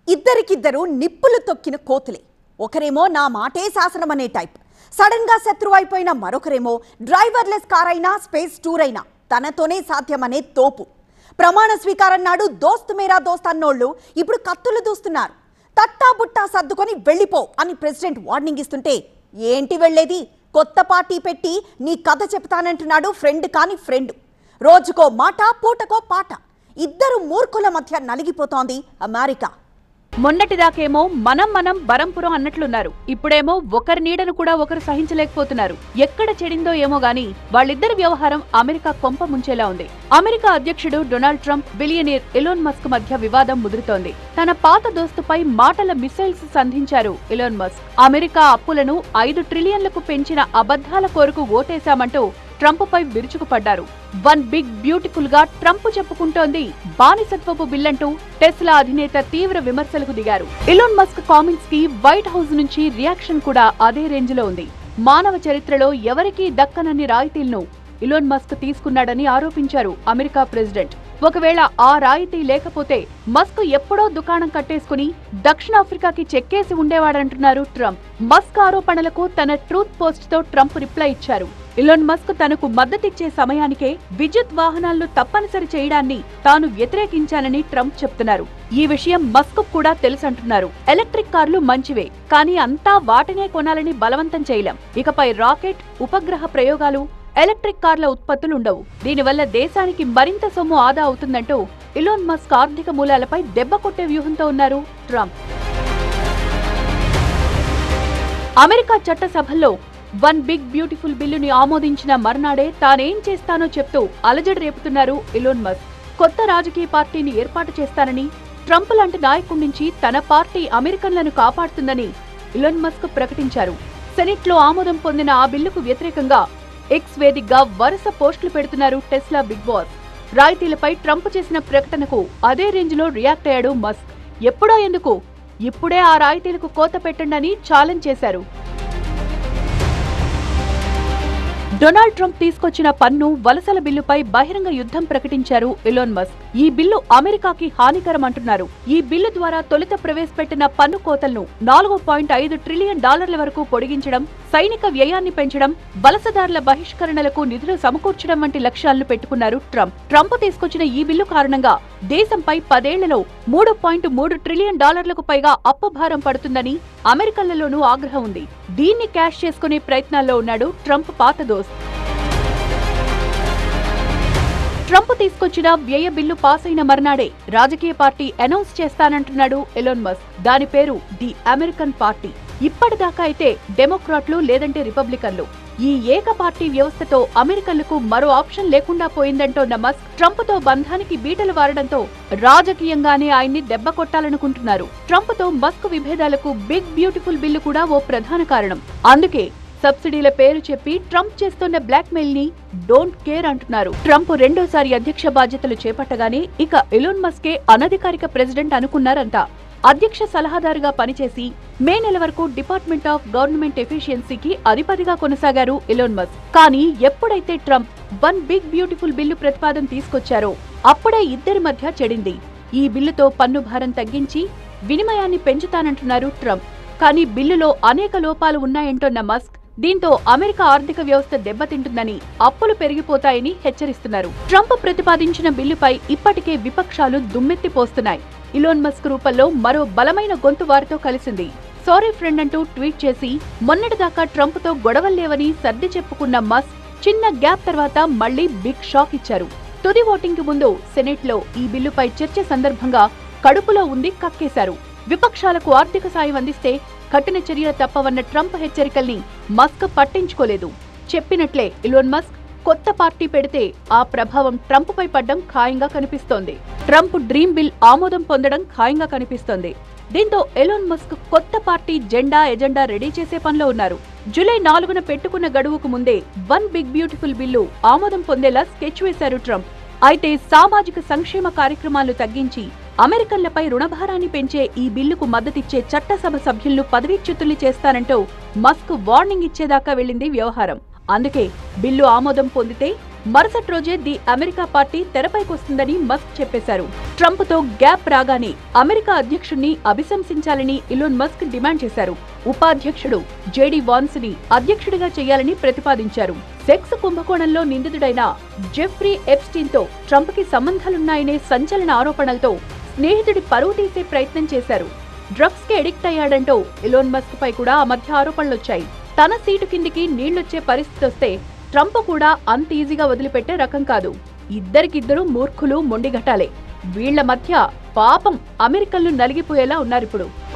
ఇద్దరికిద్దరు నిప్పులు తొక్కిన కోతులే. ఒకరేమో నా మాటే శాసనం అనే టైప్, సడన్ గా శత్రువు అయిపోయిన మరొకరేమో డ్రైవర్లెస్ కార్ అయినా స్పేస్ టూర్ అయినా తనతోనే సాధ్యమనే తోపు. ప్రమాణ స్వీకారం నాడు దోస్త్ మేరా దోస్త్ అన్నోళ్ళు ఇప్పుడు కత్తులు దూస్తున్నారు. తట్టా బుట్టా సర్దుకొని వెళ్ళిపో అని ప్రెసిడెంట్ వార్నింగ్ ఇస్తుంటే ఏంటి వెళ్ళేది? కొత్త పార్టీ పెట్టి నీ కథ చెప్తానంటున్నాడు ఫ్రెండ్ కాని ఫ్రెండ్. రోజుకో మాట పూటకో పాట. ఇద్దరు మూర్ఖుల మధ్య నలిగిపోతోంది అమెరికా. మొన్నటిదాకేమో మనం బరంపురం అన్నట్లున్నారు. ఇప్పుడేమో ఒకరి నీడను కూడా ఒకరు సహించలేకపోతున్నారు. ఎక్కడ చెడిందో ఏమో గానీ వాళ్ళిద్దరి వ్యవహారం అమెరికా కొంప ముంచేలా ఉంది. అమెరికా అధ్యక్షుడు Donald Trump, billionaire Elon Musk మధ్య వివాదం ముదురుతోంది. తన పాత దోస్తుపై మాటల మిసైల్స్ సంధించారు ఎలోన్ మస్క్. అమెరికా అప్పులను 5 ట్రిలియన్లకు పెంచిన అబద్ధాల కోరుకు ఓటేశామంటూ ట్రంప్ పై విరుచుకుపడ్డారు. వన్ బిగ్ బ్యూటిఫుల్ గా ట్రంప్ చెప్పుకుంటోంది బానిసత్వపు బిల్లంటూ టెస్లా అధినేత తీవ్ర విమర్శలకు దిగారు. ఎలోన్ మస్క్ కామెంట్స్ కి వైట్ హౌస్ నుంచి రియాక్షన్ కూడా అదే రేంజ్ లో ఉంది. మానవ చరిత్రలో ఎవరికీ దక్కనన్ని రాయితీలను ఎలోన్ మస్క్ తీసుకున్నాడని ఆరోపించారు అమెరికా ప్రెసిడెంట్. ఒకవేళ ఆ రాయితీ లేకపోతే మస్క్ ఎప్పుడో దుకాణం కట్టేసుకుని దక్షిణాఫ్రికాకి చెక్కేసి ఉండేవాడంటున్నారు ట్రంప్. మస్క్ ఆరోపణలకు తన ట్రూత్ పోస్ట్ తో ట్రంప్ రిప్లై ఇచ్చారు. ఎలోన్ మస్క్ తనకు మద్దతిచ్చే సమయానికే విద్యుత్ వాహనాలను తప్పనిసరి చేయడాన్ని తాను వ్యతిరేకించానని ట్రంప్ చెప్తున్నారు. ఈ విషయం మస్క్ కూడా తెలుసంటున్నారు. ఎలక్ట్రిక్ కార్లు మంచివే, కానీ అంతా వాటినే కొనాలని బలవంతం చేయలేం. ఇకపై రాకెట్, ఉపగ్రహ ప్రయోగాలు, ఎలక్ట్రిక్ కార్ల ఉత్పత్తులుండవు. దీనివల్ల దేశానికి మరింత సొమ్ము ఆదా అవుతుందంటూ ఎలోన్ మస్క్ ఆర్థిక మూలాలపై దెబ్బ కొట్టే వ్యూహంతో ఉన్నారు ట్రంప్. అమెరికా చట్టసభల్లో వన్ బిగ్ బ్యూటిఫుల్ బిల్లుని ఆమోదించిన మర్నాడే తానేం చేస్తానో చెప్తూ అలజడి రేపుతున్నారు ఎలోన్ మస్క్. కొత్త రాజకీయ పార్టీని ఏర్పాటు చేస్తానని, ట్రంప్ లాంటి నాయకుడి నుంచి తన పార్టీ అమెరికన్లను కాపాడుతుందని ఎలోన్ మస్క్ ప్రకటించారు. సెనెట్ లో ఆమోదం పొందిన ఆ బిల్లుకు వ్యతిరేకంగా ఎక్స్ వేదికగా వరుస పోస్టులు పెడుతున్నారు టెస్లా బిగ్ బాస్. రాయితీలపై ట్రంప్ చేసిన ప్రకటనకు అదే రేంజ్ లో రియాక్ట్ అయ్యాడు మస్క్. ఎప్పుడో ఎందుకు, ఇప్పుడే ఆ రాయితీలకు కోత పెట్టండి ఛాలెంజ్ చేశారు. డొనాల్డ్ ట్రంప్ తీసుకొచ్చిన పన్ను వలసల బిల్లుపై బహిరంగ యుద్ధం ప్రకటించారు ఎలోన్ మస్క్. ఈ బిల్లు అమెరికాకి హానికరం అంటున్నారు. ఈ బిల్లు ద్వారా తొలుత ప్రవేశపెట్టిన పన్ను కోతలను $4.5 ట్రిలియన్ వరకు పొడిగించడం, సైనిక వ్యయాన్ని పెంచడం, వలసదారుల బహిష్కరణలకు నిధులు సమకూర్చడం వంటి లక్ష్యాలను పెట్టుకున్నారు ట్రంప్. ట్రంప్ తీసుకొచ్చిన ఈ బిల్లు కారణంగా దేశంపై 10 ఏళ్లలో $3.3 ట్రిలియన్ పైగా అప్పు భారం పడుతుందని అమెరికన్లలోనూ ఆగ్రహం ఉంది. దీన్ని క్యాష్ చేసుకునే ప్రయత్నాల్లో ఉన్నాడు ట్రంప్ పాత దోస్త్. ట్రంప్ తీసుకొచ్చిన వ్యయ బిల్లు పాస్ అయిన మర్నాడే రాజకీయ పార్టీ అనౌన్స్ చేస్తానంటున్నాడు ఎలోన్ మస్క్. దాని పేరు ది అమెరికన్ పార్టీ. ఇప్పటిదాకా అయితే డెమోక్రాట్లు లేదంటే రిపబ్లికన్లు. ఈ ఏక పార్టీ వ్యవస్థతో అమెరికన్లకు మరో ఆప్షన్ లేకుండా పోయిందంటోన్న మస్క్ ట్రంప్ తో బంధానికి బీటలు వారడంతో రాజకీయంగానే ఆయన్ని దెబ్బ కొట్టాలనుకుంటున్నారు. ట్రంప్ తో మస్క్ విభేదాలకు బిగ్ బ్యూటిఫుల్ బిల్లు కూడా ఓ ప్రధాన కారణం. అందుకే సబ్సిడీల పేరు చెప్పి ట్రంప్ చేస్తున్న బ్లాక్ మెయిల్ ని డోంట్ కేర్ అంటున్నారు. ట్రంప్ రెండోసారి అధ్యక్ష బాధ్యతలు చేపట్టగానే ఇక ఎలోన్ మస్కే అనధికారిక ప్రెసిడెంట్ అనుకున్నారంట. అధ్యక్ష సలహాదారుగా పనిచేసి మే నెల వరకు డిపార్ట్మెంట్ ఆఫ్ గవర్నమెంట్ ఎఫిషియన్సీకి అధిపతిగా కొనసాగారు ఎలోన్ మస్క్. కానీ ఎప్పుడైతే Trump one big beautiful bill ప్రతిపాదన తీసుకొచ్చారో అప్పుడే ఇద్దరి మధ్య చెడింది. ఈ బిల్లుతో పన్ను భారం తగ్గించి వినిమయాన్ని పెంచుతానంటున్నారు ట్రంప్. కానీ బిల్లులో అనేక లోపాలు ఉన్నాయంటోన్న మస్క్ దీంతో అమెరికా ఆర్థిక వ్యవస్థ దెబ్బతింటుందని, అప్పులు పెరిగిపోతాయని హెచ్చరిస్తున్నారు. ట్రంప్ ప్రతిపాదించిన బిల్లుపై ఇప్పటికే విపక్షాలు దుమ్మెత్తిపోస్తున్నాయి. ఎలోన్ మస్క్ రూపంలో మరో బలమైన గొంతు వారితో కలిసింది. సారీ ఫ్రెండ్ అంటూ ట్వీట్ చేసి మొన్నటిదాకా ట్రంప్ తో గొడవల్లేవని సర్ది చెప్పుకున్న మస్క్ చిన్న గ్యాప్ తర్వాత మళ్లీ బిగ్ షాక్ ఇచ్చారు. తుది ఓటింగ్ కు ముందు సెనెట్ లో ఈ బిల్లుపై చర్చ సందర్భంగా కడుపులో ఉంది కక్కేశారు. విపక్షాలకు ఆర్థిక సాయం అందిస్తే కఠిన చర్యలు తప్పవన్న ట్రంప్ హెచ్చరికల్ని మస్క్ పట్టించుకోలేదు. చెప్పినట్లే ఎలోన్ మస్క్ కొత్త పార్టీ పెడితే ఆ ప్రభావం ట్రంప్ పై పడ్డం ఖాయంగా కనిపిస్తోంది. ట్రంప్ డ్రీమ్ బిల్ ఆమోదం పొందడం ఖాయంగా కనిపిస్తోంది. దీంతో ఎలోన్ మస్క్ కొత్త పార్టీ ఎజెండా రెడీ చేసే పనిలో ఉన్నారు. జూలై 4న పెట్టుకున్న గడువుకు ముందే వన్ బిగ్ బ్యూటిఫుల్ బిల్లు ఆమోదం పొందేలా స్కెచ్ వేశారు ట్రంప్. అయితే సామాజిక సంక్షేమ కార్యక్రమాలు తగ్గించి అమెరికన్లపై రుణభారాన్ని పెంచే ఈ బిల్లుకు మద్దతిచ్చే చట్టసభ సభ్యులను పదవీచ్యుతుల్ని చేస్తానంటూ మస్క్ వార్నింగ్ ఇచ్చేదాకా వెళ్లింది వ్యవహారం. అందుకే బిల్లు ఆమోదం పొందితే మరుసటి రోజే ది అమెరికా పార్టీ తెరపైకొస్తుందని మస్క్ చెప్పేశారు. ట్రంప్ తో గ్యాప్ రాగానే అమెరికా అధ్యక్షుణ్ణి అభిశంసించాలని ఎలోన్ మస్క్ డిమాండ్ చేశారు. ఉపాధ్యక్షుడు జేడీ వాన్స్ ని అధ్యక్షుడిగా చేయాలని ప్రతిపాదించారు. సెక్స్ కుంభకోణంలో నిందితుడైన జెఫ్రీ ఎప్స్టీన్ తో ట్రంప్ కి సంబంధాలున్నాయనే సంచలన ఆరోపణలతో స్నేహితుడి పరువు తీసే ప్రయత్నం చేశారు. డ్రగ్స్ కి ఎడిక్ట్ అయ్యాడంటూ ఎలోన్ మస్క్ పై కూడా ఆ మధ్య ఆరోపణలొచ్చాయి. తన సీటు కిందికి నీళ్లొచ్చే పరిస్థితి వస్తే ట్రంప్ కూడా అంత ఈజీగా వదిలిపెట్టే రకం కాదు. ఇద్దరికిద్దరు మూర్ఖులు, మొండిఘటాలే. వీళ్ల మధ్య పాపం అమెరికన్లు నలిగిపోయేలా ఉన్నారిప్పుడు.